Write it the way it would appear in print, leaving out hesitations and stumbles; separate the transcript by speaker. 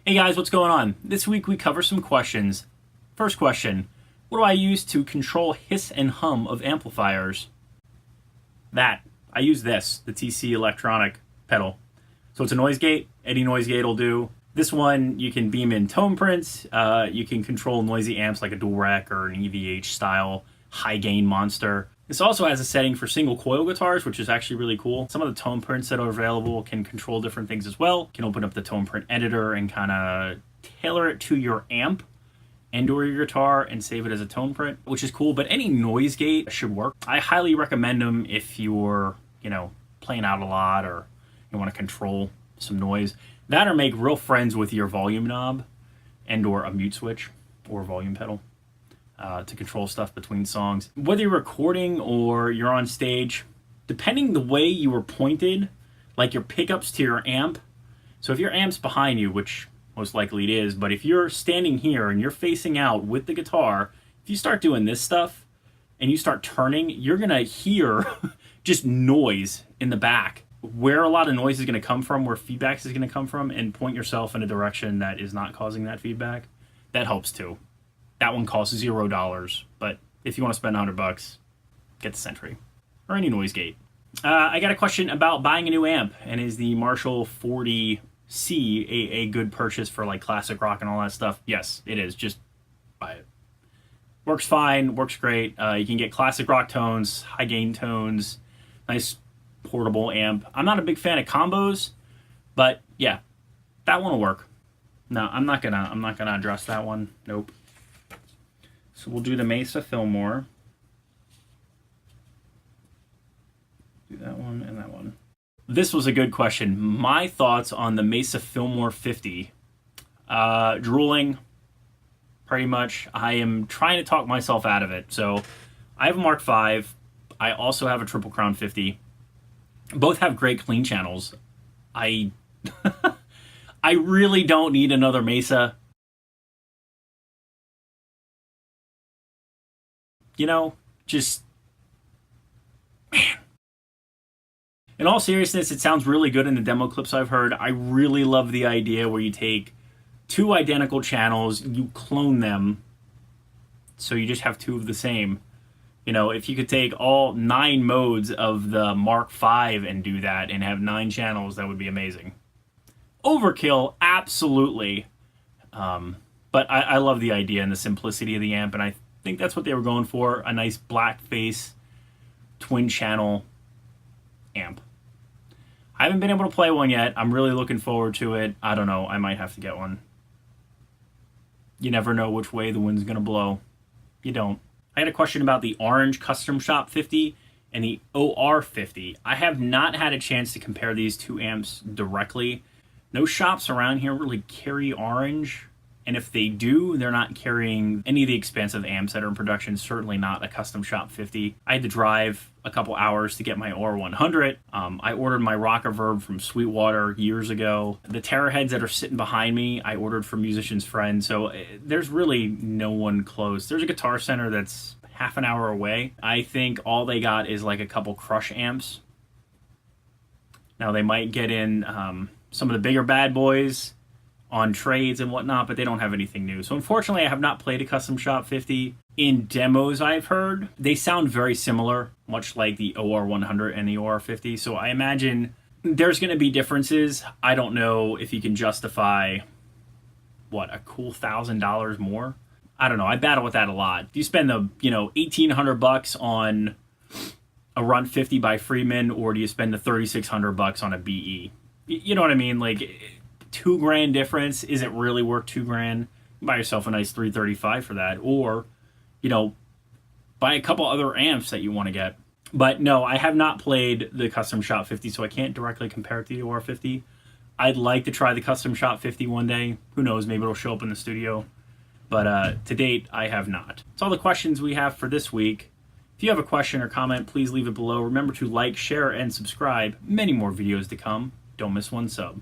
Speaker 1: Hey guys, what's going on? This week we cover some questions. First question, what do I use to control hiss and hum of amplifiers? I use this, the TC electronic pedal. So it's a noise gate, any noise gate will do. This one, you can beam in tone prints, you can control noisy amps like a dual rec or an EVH style high gain monster. This also has a setting for single coil guitars, which is actually really cool. Some of the tone prints that are available can control different things as well. You can open up the tone print editor and kind of tailor it to your amp and or your guitar and save it as a tone print, which is cool. But any noise gate should work. I highly recommend them if you're, playing out a lot or you want to control some noise. That or make real friends with your volume knob and or a mute switch or volume pedal. To control stuff between songs. Whether you're recording or you're on stage, depending the way you were pointed, like your pickups to your amp. So if your amp's behind you, which most likely it is, but if you're standing here and you're facing out with the guitar, if you start doing this stuff and you start turning, you're gonna hear just noise in the back. Where a lot of noise is gonna come from, where feedback is gonna come from, and point yourself in a direction that is not causing that feedback. That helps too. That one costs $0, but if you want to spend $100, get the Sentry or any noise gate. I got a question about buying a new amp, and is the Marshall 40C a good purchase for like classic rock and all that stuff? Yes, it is. Just buy it. Works fine, works great. You can get classic rock tones, high gain tones, nice portable amp. I'm not a big fan of combos, but yeah, that one will work. No, I'm not gonna address that one. Nope. So we'll do the Mesa Fillmore. Do that one and that one. This was a good question. My thoughts on the Mesa Fillmore 50. Drooling, pretty much. I am trying to talk myself out of it. So I have a Mark V. I also have a Triple Crown 50. Both have great clean channels. I really don't need another Mesa. Just, man. In all seriousness, it sounds really good in the demo clips I've heard. I really love the idea where you take two identical channels, you clone them, so you just have two of the same. If you could take all 9 modes of the Mark V and do that and have 9 channels, that would be amazing. Overkill, absolutely. But I love the idea and the simplicity of the amp, and I think that's what they were going for, a nice black face twin channel amp. I haven't been able to play one yet. I'm really looking forward to it. I don't know, I might have to get one. You never know which way the wind's gonna blow. You don't. I had a question about the Orange Custom Shop 50 and the OR50. I have not had a chance to compare these two amps directly. No shops around here really carry Orange. And if they do, they're not carrying any of the expensive amps that are in production, certainly not a Custom Shop 50. I had to drive a couple hours to get my OR100. I ordered my Rock-A-Verb from Sweetwater years ago. The Terror heads that are sitting behind me, I ordered from Musician's Friend. So there's really no one close. There's a Guitar Center that's half an hour away. I think all they got is like a couple Crush amps. Now they might get in some of the bigger bad boys on trades and whatnot, but they don't have anything new. So unfortunately, I have not played a Custom Shop 50. In demos I've heard, they sound very similar, much like the OR100 and the OR50. So I imagine there's going to be differences. I don't know if you can justify, a cool $1,000 more? I don't know. I battle with that a lot. Do you spend the, $1,800 on a Run 50 by Freeman, or do you spend the $3,600 on a BE? You know what I mean? Like, $2,000 difference. Is it really worth $2,000? Buy yourself a nice 335 for that, or buy a couple other amps that you want to get. But no, I have not played the Custom Shop 50, so I can't directly compare it to the OR50. I'd like to try the Custom Shop 50 one day. Who knows, maybe it'll show up in the studio. But to date, I have not. That's all the questions we have for this week. If you have a question or comment, please leave it below. Remember to like, share, and subscribe. Many more videos to come. Don't miss one sub.